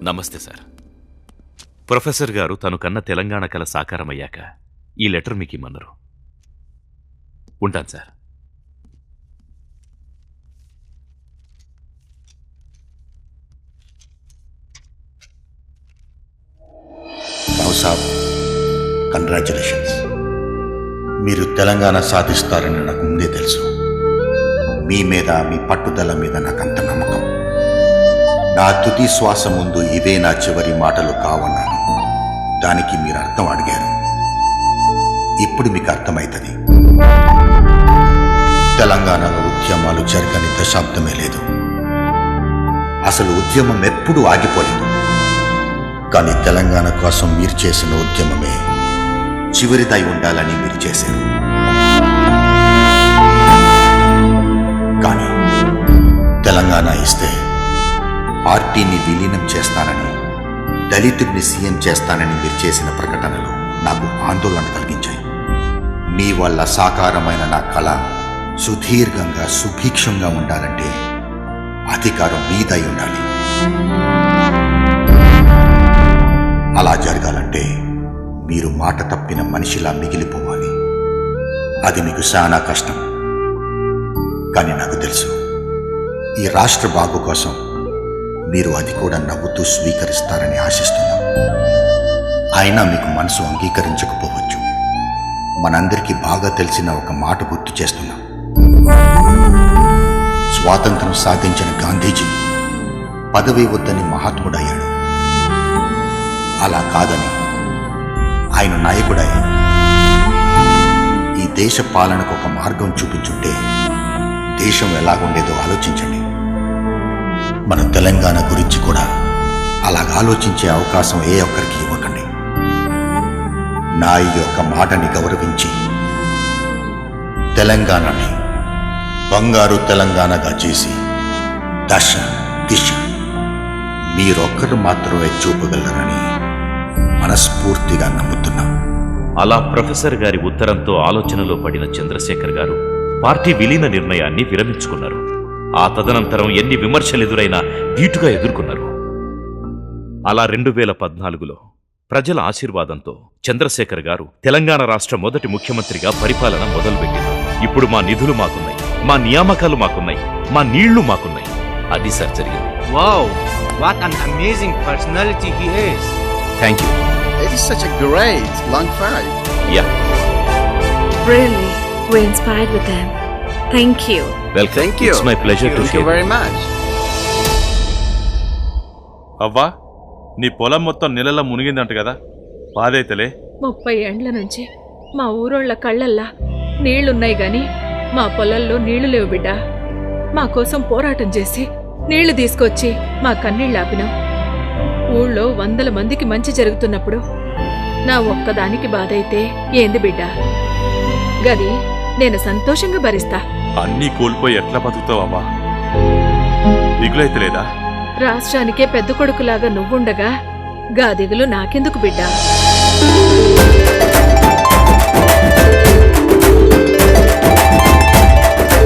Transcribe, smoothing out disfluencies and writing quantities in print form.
నమస్తే sir. Professor గారు తను కన్న తెలంగాణ కల సాకారమయ్యాక ఈ లెటర్ మీకు ఇమ్మన్నారు. ఉంటాను సార్. సాబ్, కంగ్రాచులేషన్స్. మీరు తెలంగాణ సాధిస్తారని నాకు ముందే తెలుసు. మీ మీద, మీ పట్టుదల మీద నాకంత నమ్మకం. నా తుది శ్వాస ముందు ఇవే నా చివరి మాటలు కావన్నాను. దానికి మీరు అర్థం అడిగారు. ఇప్పుడు మీకు అర్థమవుతుంది. తెలంగాణలో ఉద్యమాలు జరగని దశాబ్దమే లేదు. అసలు ఉద్యమం ఎప్పుడూ ఆగిపోలేదు. కానీ తెలంగాణ కోసం మీరు చేసిన ఉద్యమమే చివరిదై ఉండాలని మీరు చేశారు. కానీ తెలంగాణ ఇస్తే పార్టీని విలీనం చేస్తానని, దళితుడిని సీఎం చేస్తానని మీరు చేసిన ప్రకటనలు నాకు ఆందోళన కలిగించాయి. మీ వల్ల సాకారమైన నా కళ సుదీర్ఘంగా సుభిక్షంగా ఉండాలంటే అధికారం మీదై ఉండాలి. అలా జరగాలంటే మీరు మాట తప్పిన మనిషిలా మిగిలిపోవాలి. అది మీకు చాలా కష్టం. కానీ నాకు తెలుసు, ఈ రాష్ట్ర బాగు కోసం మీరు అది కూడా నవ్వుతూ స్వీకరిస్తారని ఆశిస్తున్నాం. అయినా మీకు మనసు అంగీకరించకపోవచ్చు. మనందరికీ బాగా తెలిసిన ఒక మాట గుర్తు చేస్తున్నాం. స్వాతంత్రం సాధించిన గాంధీజీ పదవి వద్దని మహాత్ముడయ్యాడు. అలా కాదని ఆయన నాయకుడై ఈ దేశ పాలనకు ఒక మార్గం చూపించుంటే దేశం ఎలాగుండేదో ఆలోచించండి. మన తెలంగాణ గురించి కూడా అలాగ ఆలోచించే అవకాశం ఏ ఒక్కరికి ఇవ్వకండి. నా ఈ యొక్క మాటని గౌరవించి తెలంగాణని బంగారు తెలంగాణగా చేసి దశ దిశ మీరొక్కరు మాత్రమే చూపగలరని మనస్ఫూర్తిగా నమ్ముతున్నాం. అలా ప్రొఫెసర్ గారి ఉత్తరంతో ఆలోచనలో పడిన చంద్రశేఖర్ గారు పార్టీ విలీన నిర్ణయాన్ని విరమించుకున్నారు. ఆ తదనంతరం ఎన్ని విమర్శలు ఎదురైనా ధీటుగా ఎదుర్కొన్నారు. అలా 2014లో ప్రజల ఆశీర్వాదంతో చంద్రశేఖర్ గారు తెలంగాణ రాష్ట్ర మొదటి ముఖ్యమంత్రిగా పరిపాలన మొదలుపెట్టారు. ఇప్పుడు మా నిధులు మాకున్నాయి, మా నియామకాలు మాకున్నాయి, మా నీళ్లు మాకున్నాయి. అది సార్ జరిగింది. Wow, what an amazing personality he is. Thank you. It is such a great long fight. Yeah. Really, we're inspired with them. Thank you. Welcome. Thank you. It's my pleasure to Thank share. you very much. అవ్వా, నీ పొలం మొత్తం నీళ్ళలో మునిగిందంట కదా, బాధైతలే? 30 ఏండ్ల నుంచి మా ఊరోళ్ల కళ్ళల్లా నీళ్లున్నాయి గాని మా పొలంలో నీళ్లు లేవు బిడ్డ. మా కోసం పోరాటం చేసి నీళ్లు తీసుకొచ్చి మా కన్నీళ్లాపినాం. ఊళ్ళో 100 మందికి మంచి జరుగుతున్నప్పుడు నా ఒక్కదానికి బాధైతే ఏంది బిడ్డ? గది నేను సంతోషంగా భరిస్తా. అన్నీ కోల్పోయి ఎట్లా బతుకుతావమ్మా? దిగులైతలేదా? రాష్ట్రానికే పెద్ద కొడుకులాగా నువ్వుండగా గా దిగులు నాకెందుకు బిడ్డ?